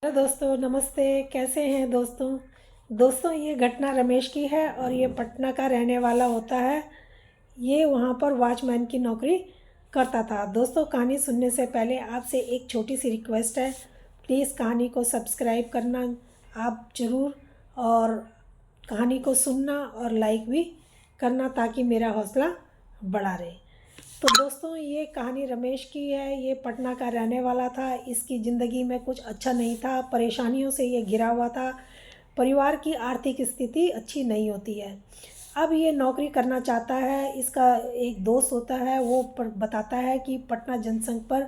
Hello दोस्तों, नमस्ते। कैसे हैं दोस्तों? दोस्तों, ये घटना रमेश की है और ये पटना का रहने वाला होता है। ये वहाँ पर वॉचमैन की नौकरी करता था। दोस्तों, कहानी सुनने से पहले आपसे एक छोटी सी रिक्वेस्ट है। प्लीज़ कहानी को सब्सक्राइब करना आप ज़रूर, और कहानी को सुनना और लाइक भी करना ताकि मेरा हौसला बढ़ा रहे। तो दोस्तों, ये कहानी रमेश की है। ये पटना का रहने वाला था। इसकी ज़िंदगी में कुछ अच्छा नहीं था, परेशानियों से ये घिरा हुआ था। परिवार की आर्थिक स्थिति अच्छी नहीं होती है। अब ये नौकरी करना चाहता है। इसका एक दोस्त होता है, वो बताता है कि पटना जनसंघ पर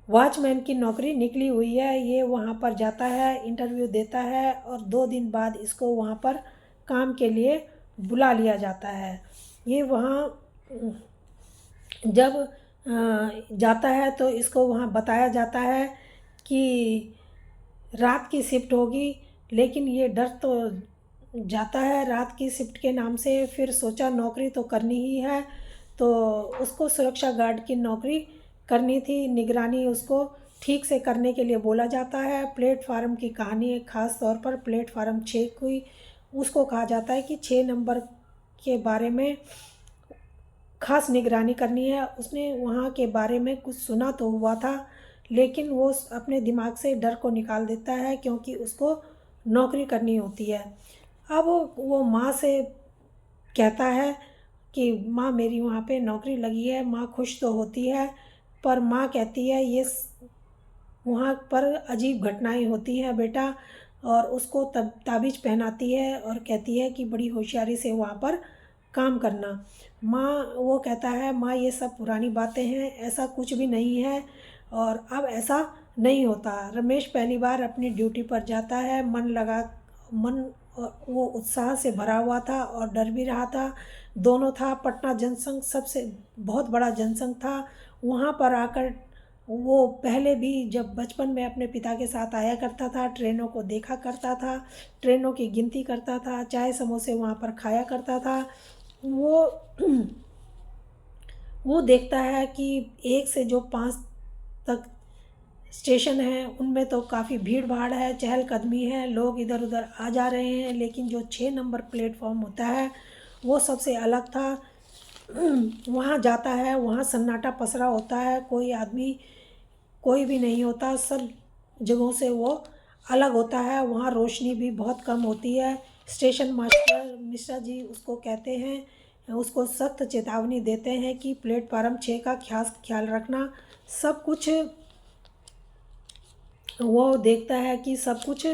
वॉचमैन की नौकरी निकली हुई है। ये वहाँ पर जाता है, इंटरव्यू देता है और 2 दिन बाद इसको वहाँ पर काम के लिए बुला लिया जाता है। ये वहाँ जब जाता है तो इसको वहाँ बताया जाता है कि रात की शिफ्ट होगी, लेकिन ये डर तो जाता है रात की शिफ्ट के नाम से। फिर सोचा नौकरी तो करनी ही है, तो उसको सुरक्षा गार्ड की नौकरी करनी थी। निगरानी उसको ठीक से करने के लिए बोला जाता है। प्लेटफार्म की कहानी है, ख़ास तौर पर प्लेटफार्म 6 की। उसको कहा जाता है कि 6 नंबर के बारे में खास निगरानी करनी है। उसने वहाँ के बारे में कुछ सुना तो हुआ था, लेकिन वो अपने दिमाग से डर को निकाल देता है क्योंकि उसको नौकरी करनी होती है। अब वो माँ से कहता है कि माँ, मेरी वहाँ पे नौकरी लगी है। माँ खुश तो होती है, पर माँ कहती है ये वहाँ पर अजीब घटनाएं होती हैं बेटा, और उसको तब ताबीज़ पहनाती है और कहती है कि बड़ी होशियारी से वहाँ पर काम करना। वो कहता है माँ, ये सब पुरानी बातें हैं, ऐसा कुछ भी नहीं है और अब ऐसा नहीं होता। रमेश पहली बार अपनी ड्यूटी पर जाता है। मन वो उत्साह से भरा हुआ था और डर भी रहा था, दोनों था। पटना जनसंघ सबसे बहुत बड़ा जनसंघ था। वहाँ पर आकर वो पहले भी जब बचपन में अपने पिता के साथ आया करता था, ट्रेनों को देखा करता था, ट्रेनों की गिनती करता था, चाय समोसे वहाँ पर खाया करता था। वो वो देखता है कि 1 से जो 5 तक स्टेशन है उनमें तो काफ़ी भीड़ भाड़ है, चहलकदमी है, लोग इधर उधर आ जा रहे हैं। लेकिन जो 6 नंबर प्लेटफॉर्म होता है वो सबसे अलग था। वहाँ जाता है, वहाँ सन्नाटा पसरा होता है, कोई आदमी कोई भी नहीं होता। सब जगहों से वो अलग होता है। वहाँ रोशनी भी बहुत कम होती है। स्टेशन मास्टर मिश्रा जी उसको कहते हैं, उसको सख्त चेतावनी देते हैं कि प्लेटफार्म 6 का खास ख्याल रखना। सब कुछ वो देखता है कि सब कुछ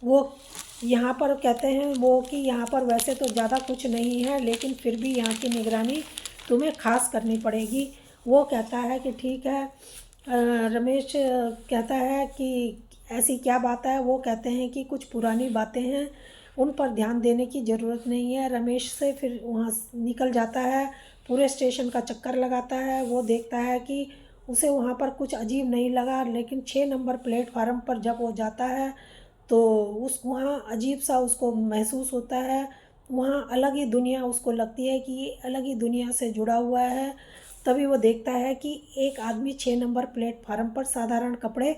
वो यहाँ पर कहते हैं वो कि यहाँ पर वैसे तो ज़्यादा कुछ नहीं है, लेकिन फिर भी यहाँ की निगरानी तुम्हें खास करनी पड़ेगी। वो कहता है कि ठीक है। रमेश कहता है कि ऐसी क्या बात है। वो कहते हैं कि कुछ पुरानी बातें हैं, उन पर ध्यान देने की ज़रूरत नहीं है। रमेश से फिर वहाँ निकल जाता है, पूरे स्टेशन का चक्कर लगाता है। वो देखता है कि उसे वहाँ पर कुछ अजीब नहीं लगा, लेकिन 6 नंबर प्लेटफार्म पर जब वो जाता है तो उस वहाँ अजीब सा उसको महसूस होता है। वहाँ अलग ही दुनिया उसको लगती है कि ये अलग ही दुनिया से जुड़ा हुआ है। तभी वो देखता है कि एक आदमी 6 नंबर प्लेटफार्म पर साधारण कपड़े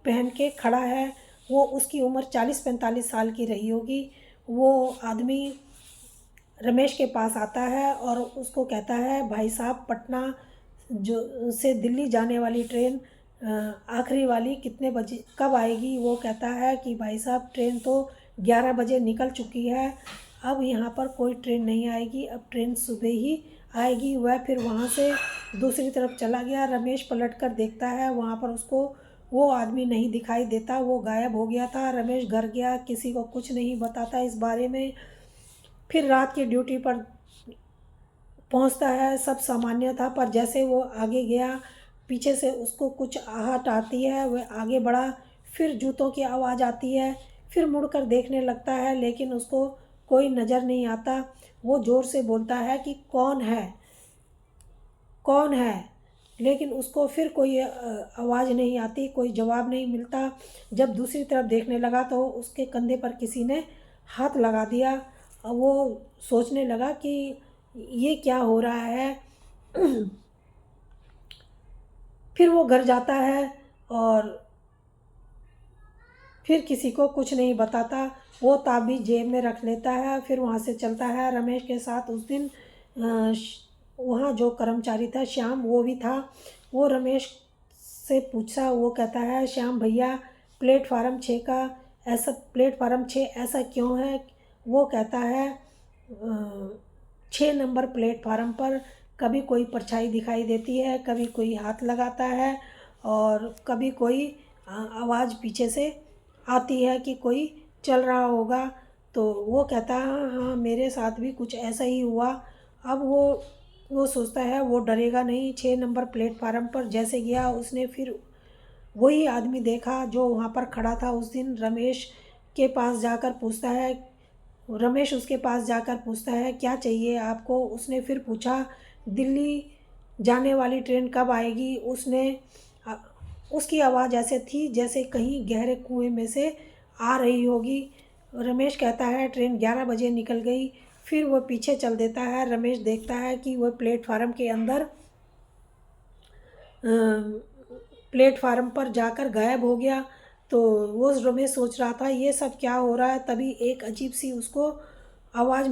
पहन के खड़ा है। वो उसकी उम्र 40-45 साल की रही होगी। वो आदमी रमेश के पास आता है और उसको कहता है, भाई साहब, पटना जो से दिल्ली जाने वाली ट्रेन आखिरी वाली कितने बजे कब आएगी? वो कहता है कि भाई साहब, ट्रेन तो 11 बजे निकल चुकी है, अब यहाँ पर कोई ट्रेन नहीं आएगी, अब ट्रेन सुबह ही आएगी। वह फिर वहाँ से दूसरी तरफ चला गया। रमेश पलट कर देखता है, वहाँ पर उसको वो आदमी नहीं दिखाई देता, वो गायब हो गया था। रमेश घर गया, किसी को कुछ नहीं बताता इस बारे में। फिर रात की ड्यूटी पर पहुंचता है। सब सामान्य था, पर जैसे वो आगे गया, पीछे से उसको कुछ आहट आती है। वह आगे बढ़ा, फिर जूतों की आवाज़ आती है। फिर मुड़कर देखने लगता है, लेकिन उसको कोई नज़र नहीं आता। वो ज़ोर से बोलता है कि कौन है, कौन है, लेकिन उसको फिर कोई आवाज़ नहीं आती, कोई जवाब नहीं मिलता। जब दूसरी तरफ देखने लगा तो उसके कंधे पर किसी ने हाथ लगा दिया। अब वो सोचने लगा कि ये क्या हो रहा है। फिर वो घर जाता है। और फिर किसी को कुछ नहीं बताता। वो ताबीज़ जेब में रख लेता है, फिर वहाँ से चलता है। रमेश के साथ उस दिन वहाँ जो कर्मचारी था श्याम, वो भी था। वो रमेश से पूछा, वो कहता है, श्याम भैया प्लेटफार्म 6 का ऐसा, प्लेटफार्म 6 ऐसा क्यों है? वो कहता है 6 नंबर प्लेटफार्म पर कभी कोई परछाई दिखाई देती है, कभी कोई हाथ लगाता है, और कभी कोई आवाज़ पीछे से आती है कि कोई चल रहा होगा। तो वो कहता है, हाँ मेरे साथ भी कुछ ऐसा ही हुआ। अब वो सोचता है वो डरेगा नहीं। 6 नंबर प्लेटफार्म पर जैसे गया, उसने फिर वही आदमी देखा जो वहाँ पर खड़ा था उस दिन। के पास जाकर पूछता है रमेश उसके पास जाकर पूछता है, क्या चाहिए आपको? उसने फिर पूछा, दिल्ली जाने वाली ट्रेन कब आएगी? उसकी आवाज़ ऐसे थी जैसे कहीं गहरे कुएं में से आ रही होगी। रमेश कहता है, ट्रेन 11 बजे निकल गई। फिर वो पीछे चल देता है। रमेश देखता है कि वह प्लेटफार्म के अंदर प्लेटफार्म पर जाकर गायब हो गया। तो वो रमेश सोच रहा था ये सब क्या हो रहा है। तभी एक अजीब सी उसको आवाज़,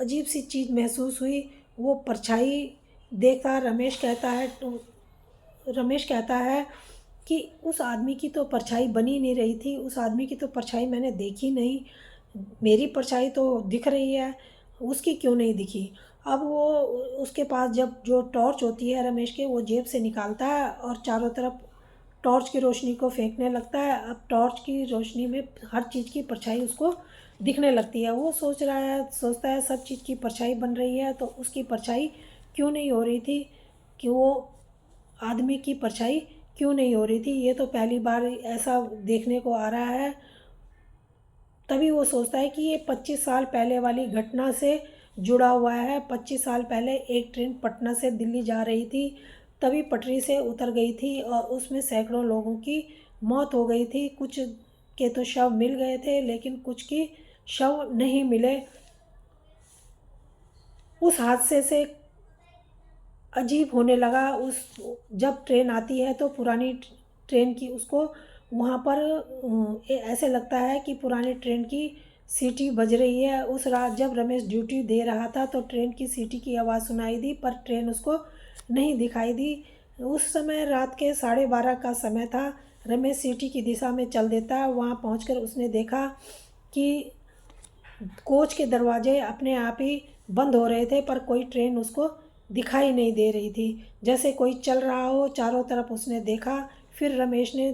अजीब सी चीज़ महसूस हुई। वो परछाई देखा। रमेश कहता है कि उस आदमी की तो परछाई बनी नहीं रही थी, उस आदमी की तो परछाई मैंने देखी नहीं, मेरी परछाई तो दिख रही है, उसकी क्यों नहीं दिखी? अब वो उसके पास जब जो टॉर्च होती है रमेश के, वो जेब से निकालता है और चारों तरफ टॉर्च की रोशनी को फेंकने लगता है। अब टॉर्च की रोशनी में हर चीज़ की परछाई उसको दिखने लगती है। वो सोचता है सब चीज़ की परछाई बन रही है, तो उसकी परछाई क्यों नहीं हो रही थी? कि वो आदमी की परछाई क्यों नहीं हो रही थी? ये तो पहली बार ऐसा देखने को आ रहा है। तभी वो सोचता है कि ये 25 साल पहले वाली घटना से जुड़ा हुआ है। 25 साल पहले एक ट्रेन पटना से दिल्ली जा रही थी, तभी पटरी से उतर गई थी और उसमें सैकड़ों लोगों की मौत हो गई थी। कुछ के तो शव मिल गए थे, लेकिन कुछ की शव नहीं मिले। उस हादसे से अजीब होने लगा। उस जब ट्रेन आती है तो पुरानी ट्रेन की उसको वहाँ पर ऐसे लगता है कि पुरानी ट्रेन की सीटी बज रही है। उस रात जब रमेश ड्यूटी दे रहा था तो ट्रेन की सीटी की आवाज़ सुनाई दी, पर ट्रेन उसको नहीं दिखाई दी। उस समय रात के 12:30 का समय था। रमेश सीटी की दिशा में चल देता है। वहाँ पहुँचकर उसने देखा कि कोच के दरवाजे अपने आप ही बंद हो रहे थे, पर कोई ट्रेन उसको दिखाई नहीं दे रही थी, जैसे कोई चल रहा हो। चारों तरफ उसने देखा। फिर रमेश ने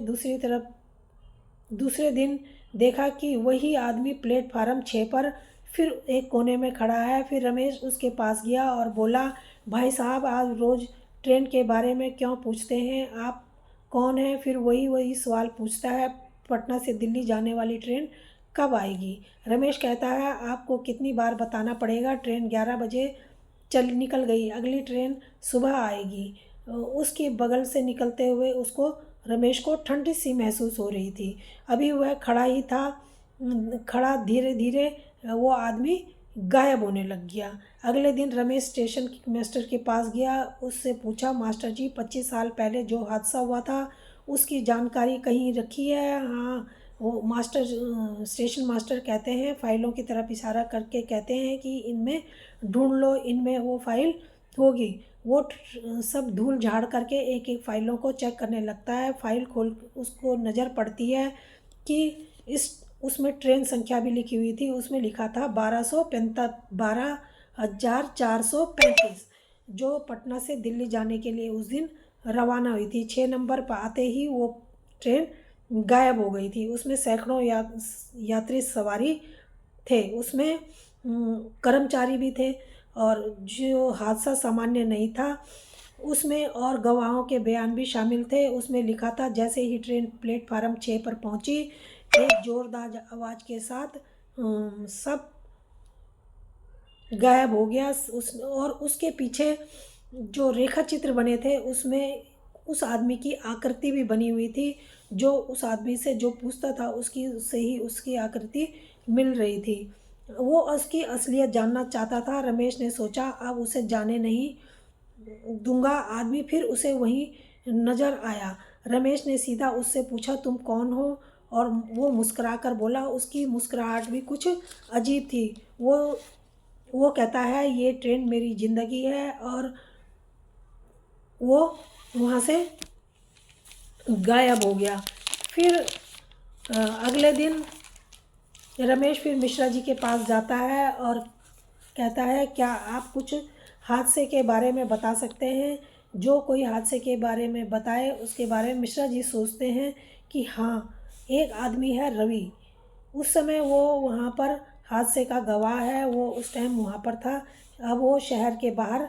दूसरे दिन देखा कि वही आदमी प्लेटफार्म 6 पर फिर एक कोने में खड़ा है। फिर रमेश उसके पास गया और बोला, भाई साहब आज रोज़ ट्रेन के बारे में क्यों पूछते हैं? आप कौन हैं? फिर वही सवाल पूछता है, पटना से दिल्ली जाने वाली ट्रेन कब आएगी? रमेश कहता है, आपको कितनी बार बताना पड़ेगा, ट्रेन 11 बजे निकल गई, अगली ट्रेन सुबह आएगी। उसके बगल से निकलते हुए उसको रमेश को ठंडी सी महसूस हो रही थी। अभी वह खड़ा ही था। खड़ा धीरे धीरे वो आदमी गायब होने लग गया। अगले दिन रमेश स्टेशन मास्टर के पास गया। उससे पूछा, मास्टर जी 25 साल पहले जो हादसा हुआ था उसकी जानकारी कहीं रखी है? हाँ। वो स्टेशन मास्टर कहते हैं, फाइलों की तरफ इशारा करके कहते हैं कि इनमें ढूंढ लो, इनमें वो फाइल होगी। वो सब धूल झाड़ करके एक एक फाइलों को चेक करने लगता है। फाइल खोल उसको नज़र पड़ती है कि इस उसमें ट्रेन संख्या भी लिखी हुई थी। उसमें लिखा था 12,435, जो पटना से दिल्ली जाने के लिए उस दिन रवाना हुई थी। 6 नंबर पर आते ही वो ट्रेन गायब हो गई थी। उसमें सैकड़ों यात्री सवारी थे। उसमें कर्मचारी भी थे, और जो हादसा सामान्य नहीं था उसमें और गवाहों के बयान भी शामिल थे। उसमें लिखा था, जैसे ही ट्रेन प्लेटफार्म 6 पर पहुंची, एक जोरदार आवाज़ के साथ सब गायब हो गया। और उसके पीछे जो रेखा चित्र बने थे उसमें उस आदमी की आकृति भी बनी हुई थी। जो उस आदमी से जो पूछता था उसकी से ही उसकी आकृति मिल रही थी। वो उसकी असलियत जानना चाहता था। रमेश ने सोचा, अब उसे जाने नहीं दूंगा। आदमी फिर उसे वहीं नज़र आया। रमेश ने सीधा उससे पूछा, तुम कौन हो? और वो मुस्कुरा कर बोला। उसकी मुस्कुराहट भी कुछ अजीब थी। वो कहता है, ये ट्रेन मेरी ज़िंदगी है। और वो वहाँ से गायब हो गया। फिर अगले दिन रमेश फिर मिश्रा जी के पास जाता है और कहता है, क्या आप कुछ हादसे के बारे में बता सकते हैं? जो कोई हादसे के बारे में बताए उसके बारे में मिश्रा जी सोचते हैं कि हाँ, एक आदमी है रवि। उस समय वो वहाँ पर हादसे का गवाह है, वो उस टाइम वहाँ पर था। अब वो शहर के बाहर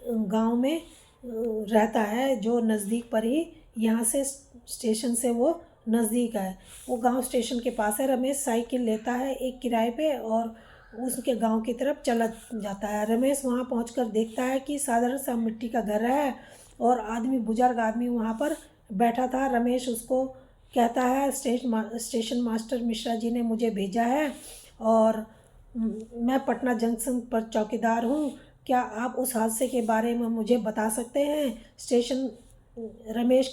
गांव में रहता है, जो नज़दीक पर ही, यहाँ से स्टेशन से वो नज़दीक है। वो गांव स्टेशन के पास है। रमेश साइकिल लेता है एक किराए पे और उसके गांव की तरफ चला जाता है। रमेश वहां पहुंचकर देखता है कि साधारण सा मिट्टी का घर है और बुजुर्ग आदमी वहां पर बैठा था। रमेश उसको कहता है, स्टेशन मास्टर मिश्रा जी ने मुझे भेजा है और मैं पटना जंक्शन पर चौकीदार हूँ। क्या आप उस हादसे के बारे में मुझे बता सकते हैं? स्टेशन रमेश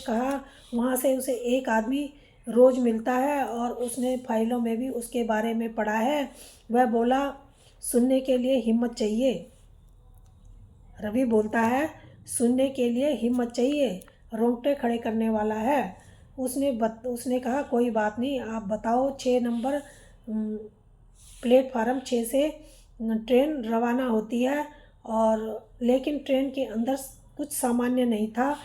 कहा, वहाँ से उसे एक आदमी रोज़ मिलता है और उसने फाइलों में भी उसके बारे में पढ़ा है। वह बोला, सुनने के लिए हिम्मत चाहिए। रवि बोलता है, सुनने के लिए हिम्मत चाहिए, रोंगटे खड़े करने वाला है। उसने कहा, कोई बात नहीं, आप बताओ। 6 नंबर प्लेटफार्म 6 से ट्रेन रवाना होती है और लेकिन ट्रेन के अंदर कुछ सामान्य नहीं था।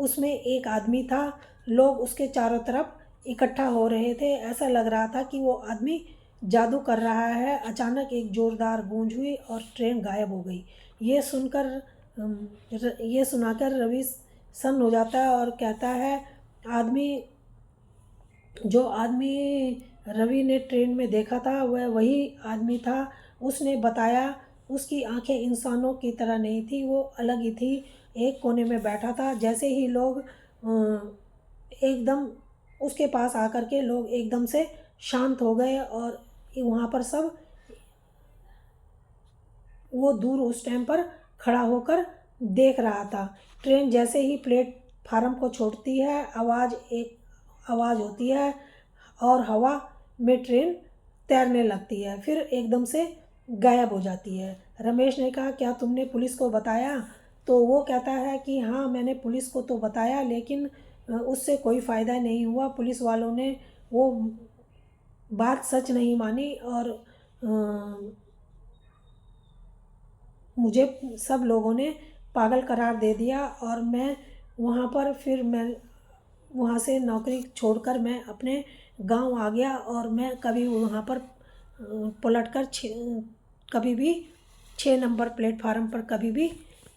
उसमें एक आदमी था। लोग उसके चारों तरफ इकट्ठा हो रहे थे। ऐसा लग रहा था कि वो आदमी जादू कर रहा है। अचानक एक ज़ोरदार गूंज हुई और ट्रेन गायब हो गई। ये सुनाकर रवि सन्न हो जाता है और कहता है, आदमी जो आदमी रवि ने ट्रेन में देखा था वह वही आदमी था। उसने बताया, उसकी आंखें इंसानों की तरह नहीं थी, वो अलग ही थी। एक कोने में बैठा था। जैसे ही लोग एकदम उसके पास आकर के लोग एकदम से शांत हो गए और वहाँ पर सब वो दूर उस टाइम पर खड़ा होकर देख रहा था। ट्रेन जैसे ही प्लेटफार्म को छोड़ती है, आवाज़ होती है और हवा में ट्रेन तैरने लगती है, फिर एकदम से गायब हो जाती है। रमेश ने कहा, क्या तुमने पुलिस को बताया? तो वो कहता है कि हाँ, मैंने पुलिस को तो बताया, लेकिन उससे कोई फ़ायदा नहीं हुआ। पुलिस वालों ने वो बात सच नहीं मानी और मुझे सब लोगों ने पागल करार दे दिया और मैं वहाँ से नौकरी छोड़कर मैं अपने गांव आ गया और मैं कभी वहाँ पर पलटकर कभी भी 6 नंबर प्लेटफार्म पर कभी भी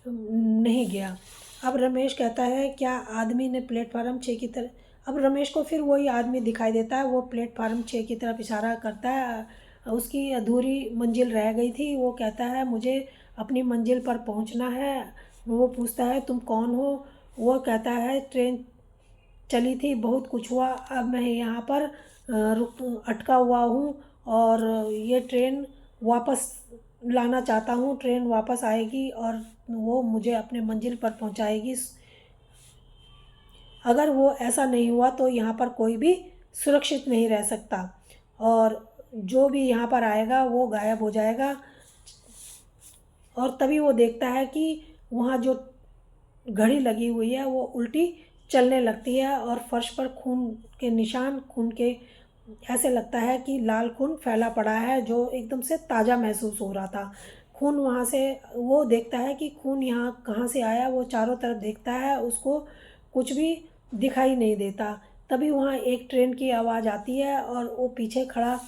नहीं गया। अब रमेश कहता है, क्या आदमी ने प्लेटफार्म 6 की तरफ। अब रमेश को फिर वही आदमी दिखाई देता है। वो प्लेटफार्म 6 की तरफ इशारा करता है। उसकी अधूरी मंजिल रह गई थी। वो कहता है, मुझे अपनी मंजिल पर पहुंचना है। वो पूछता है, तुम कौन हो? वो कहता है, ट्रेन चली थी, बहुत कुछ हुआ, अब मैं यहाँ पर रुक अटका हुआ हूँ और ये ट्रेन वापस लाना चाहता हूँ। ट्रेन वापस आएगी और वो मुझे अपने मंजिल पर पहुँचाएगी। अगर वो ऐसा नहीं हुआ तो यहाँ पर कोई भी सुरक्षित नहीं रह सकता और जो भी यहाँ पर आएगा वो गायब हो जाएगा। और तभी वो देखता है कि वहाँ जो घड़ी लगी हुई है वो उल्टी चलने लगती है और फर्श पर खून के ऐसे लगता है कि लाल खून फैला पड़ा है, जो एकदम से ताज़ा महसूस हो रहा था। खून वहाँ से वो देखता है कि खून यहाँ कहाँ से आया। वो चारों तरफ देखता है, उसको कुछ भी दिखाई नहीं देता। तभी वहाँ एक ट्रेन की आवाज़ आती है और वो पीछे खड़ा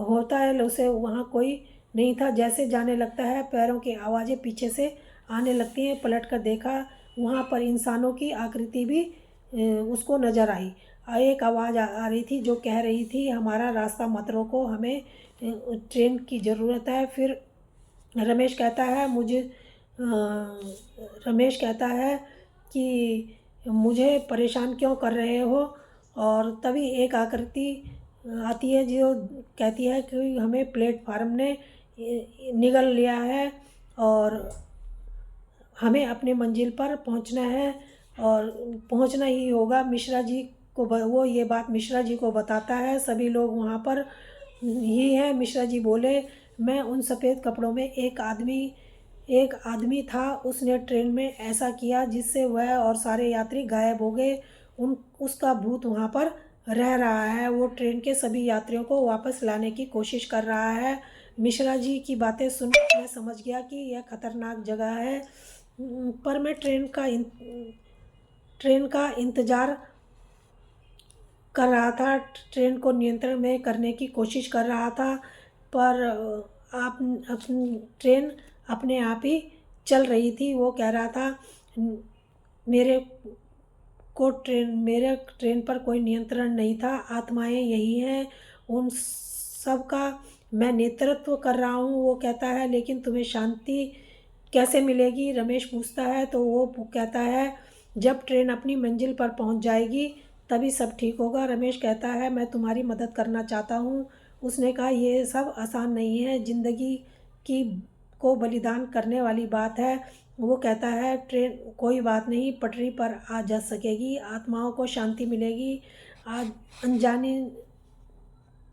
होता है। उसे वहाँ कोई नहीं था। जैसे जाने लगता है, पैरों की आवाज़ें पीछे से आने लगती हैं। पलट कर देखा, वहाँ पर इंसानों की आकृति भी उसको नज़र आई। एक आवाज़ आ रही थी जो कह रही थी, हमारा रास्ता मत रोको, हमें ट्रेन की ज़रूरत है। फिर रमेश कहता है रमेश कहता है कि मुझे परेशान क्यों कर रहे हो? और तभी एक आकृति आती है जो कहती है कि हमें प्लेटफार्म ने निगल लिया है और हमें अपनी मंजिल पर पहुंचना है और पहुंचना ही होगा। मिश्रा जी को वो ये बात मिश्रा जी को बताता है। सभी लोग वहाँ पर ही हैं। मिश्रा जी बोले, मैं उन सफ़ेद कपड़ों में एक आदमी था, उसने ट्रेन में ऐसा किया जिससे वह और सारे यात्री गायब हो गए। उन उसका भूत वहाँ पर रह रहा है। वो ट्रेन के सभी यात्रियों को वापस लाने की कोशिश कर रहा है। मिश्रा जी की बातें सुन मैं समझ गया कि यह खतरनाक जगह है, पर मैं ट्रेन का इंतज़ार कर रहा था। ट्रेन को नियंत्रण में करने की कोशिश कर रहा था, पर आप अपनी ट्रेन अपने आप ही चल रही थी। वो कह रहा था, मेरे मेरे ट्रेन पर कोई नियंत्रण नहीं था, आत्माएं यही हैं, उन सब का मैं नेतृत्व कर रहा हूँ। वो कहता है, लेकिन तुम्हें शांति कैसे मिलेगी? रमेश पूछता है। तो वो कहता है, जब ट्रेन अपनी मंजिल पर पहुँच जाएगी तभी सब ठीक होगा। रमेश कहता है, मैं तुम्हारी मदद करना चाहता हूँ। उसने कहा, ये सब आसान नहीं है, ज़िंदगी की को बलिदान करने वाली बात है। वो कहता है, ट्रेन कोई बात नहीं, पटरी पर आ जा सकेगी, आत्माओं को शांति मिलेगी। आज अनजाने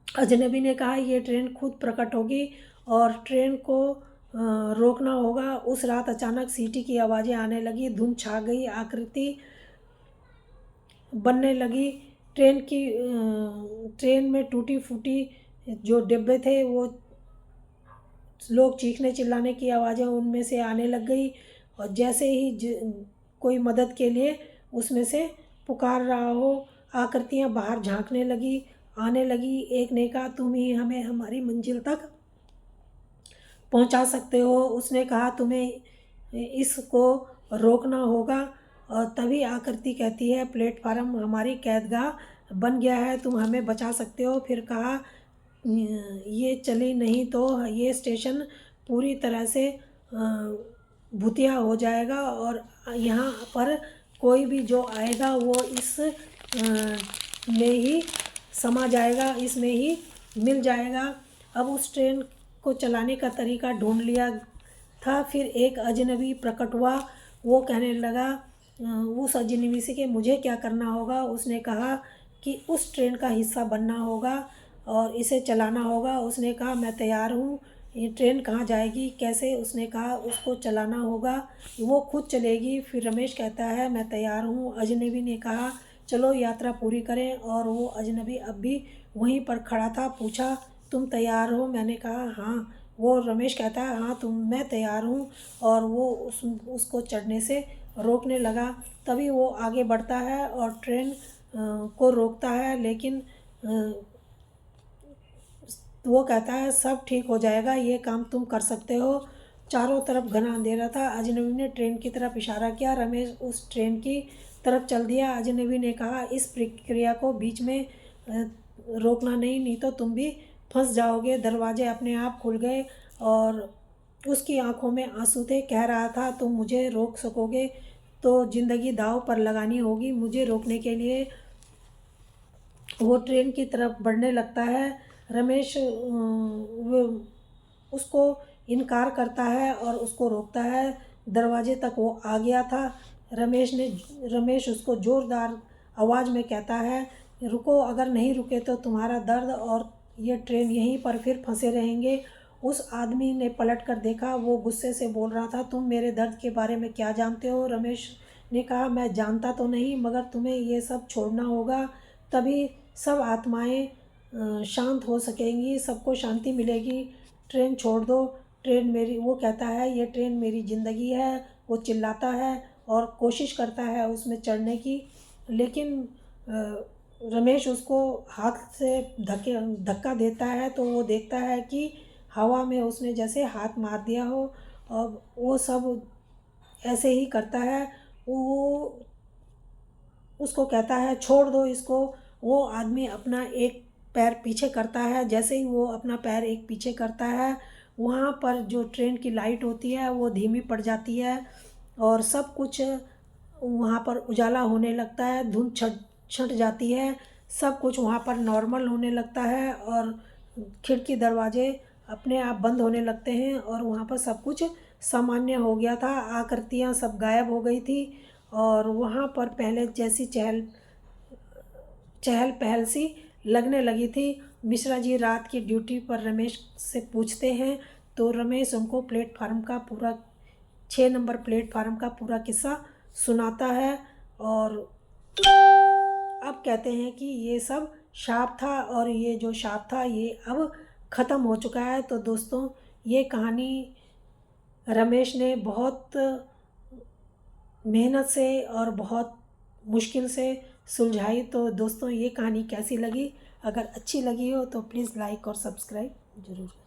अजनबी ने कहा, ये ट्रेन खुद प्रकट होगी और ट्रेन को रोकना होगा। उस रात अचानक सीटी की आवाज़ें आने लगी, धुंध छा गई, आकृति बनने लगी। ट्रेन में टूटी फूटी जो डिब्बे थे, वो लोग चीखने चिल्लाने की आवाज़ें उनमें से आने लग गई, और जैसे ही कोई मदद के लिए उसमें से पुकार रहा हो। आकृतियाँ बाहर झांकने लगी, आने लगी। एक ने कहा, तुम ही हमें हमारी मंजिल तक पहुंचा सकते हो। उसने कहा, तुम्हें इसको रोकना होगा। और तभी आकृति कहती है, प्लेटफार्म हमारी कैदगाह बन गया है, तुम हमें बचा सकते हो। फिर कहा, ये चली नहीं तो ये स्टेशन पूरी तरह से भूतिया हो जाएगा और यहाँ पर कोई भी जो आएगा वो इस में ही समा जाएगा, इसमें ही मिल जाएगा। अब उस ट्रेन को चलाने का तरीका ढूंढ लिया था। फिर एक अजनबी प्रकट हुआ। वो कहने लगा, उस अजनबी से कि मुझे क्या करना होगा? उसने कहा कि उस ट्रेन का हिस्सा बनना होगा और इसे चलाना होगा। उसने कहा, मैं तैयार हूँ। ये ट्रेन कहाँ जाएगी, कैसे? उसने कहा, उसको चलाना होगा, वो खुद चलेगी। फिर रमेश कहता है, मैं तैयार हूँ। अजनबी ने कहा, चलो यात्रा पूरी करें। और वो अजनबी अब भी वहीं पर खड़ा था। पूछा, तुम तैयार हो? मैंने कहा, हाँ। वो रमेश कहता है, हाँ मैं तैयार हूँ। और वो उसको चढ़ने से रोकने लगा। तभी वो आगे बढ़ता है और ट्रेन को रोकता है, लेकिन वो कहता है, सब ठीक हो जाएगा, ये काम तुम कर सकते हो। चारों तरफ घना अंधेरा था। अजनबी ने ट्रेन की तरफ इशारा किया। रमेश उस ट्रेन की तरफ चल दिया। अजनबी ने कहा, इस प्रक्रिया को बीच में रोकना नहीं तो तुम भी फंस जाओगे। दरवाजे अपने आप खुल गए और उसकी आंखों में आंसू थे। कह रहा था, तुम मुझे रोक सकोगे तो ज़िंदगी दांव पर लगानी होगी। मुझे रोकने के लिए वो ट्रेन की तरफ बढ़ने लगता है। रमेश उसको इनकार करता है और उसको रोकता है। दरवाजे तक वो आ गया था। रमेश उसको ज़ोरदार आवाज़ में कहता है, रुको, अगर नहीं रुके तो तुम्हारा दर्द और ये ट्रेन यहीं पर फिर फंसे रहेंगे। उस आदमी ने पलट कर देखा। वो गुस्से से बोल रहा था, तुम मेरे दर्द के बारे में क्या जानते हो? रमेश ने कहा, मैं जानता तो नहीं, मगर तुम्हें ये सब छोड़ना होगा, तभी सब आत्माएं शांत हो सकेंगी, सबको शांति मिलेगी। ट्रेन छोड़ दो, ट्रेन मेरी। वो कहता है, ये ट्रेन मेरी ज़िंदगी है। वो चिल्लाता है और कोशिश करता है उसमें चढ़ने की, लेकिन रमेश उसको हाथ से धक्का देता है। तो वो देखता है कि हवा में उसने जैसे हाथ मार दिया हो। और वो सब ऐसे ही करता है। वो उसको कहता है, छोड़ दो इसको। वो आदमी अपना एक पैर पीछे करता है। जैसे ही वो अपना पैर एक पीछे करता है, वहाँ पर जो ट्रेन की लाइट होती है वो धीमी पड़ जाती है और सब कुछ वहाँ पर उजाला होने लगता है। धुंध छट जाती है। सब कुछ वहाँ पर नॉर्मल होने लगता है और खिड़की दरवाजे अपने आप बंद होने लगते हैं और वहाँ पर सब कुछ सामान्य हो गया था। आकृतियाँ सब गायब हो गई थी और वहाँ पर पहले जैसी चहल पहल सी लगने लगी थी। मिश्रा जी रात की ड्यूटी पर रमेश से पूछते हैं तो रमेश उनको प्लेटफार्म का पूरा 6 नंबर प्लेटफार्म का पूरा किस्सा सुनाता है। और अब कहते हैं कि ये सब शाप था और ये जो शाप था ये अब ख़त्म हो चुका है। तो दोस्तों ये कहानी रमेश ने बहुत मेहनत से और बहुत मुश्किल से सुलझाई। तो दोस्तों ये कहानी कैसी लगी? अगर अच्छी लगी हो तो प्लीज़ लाइक और सब्सक्राइब ज़रूर करें।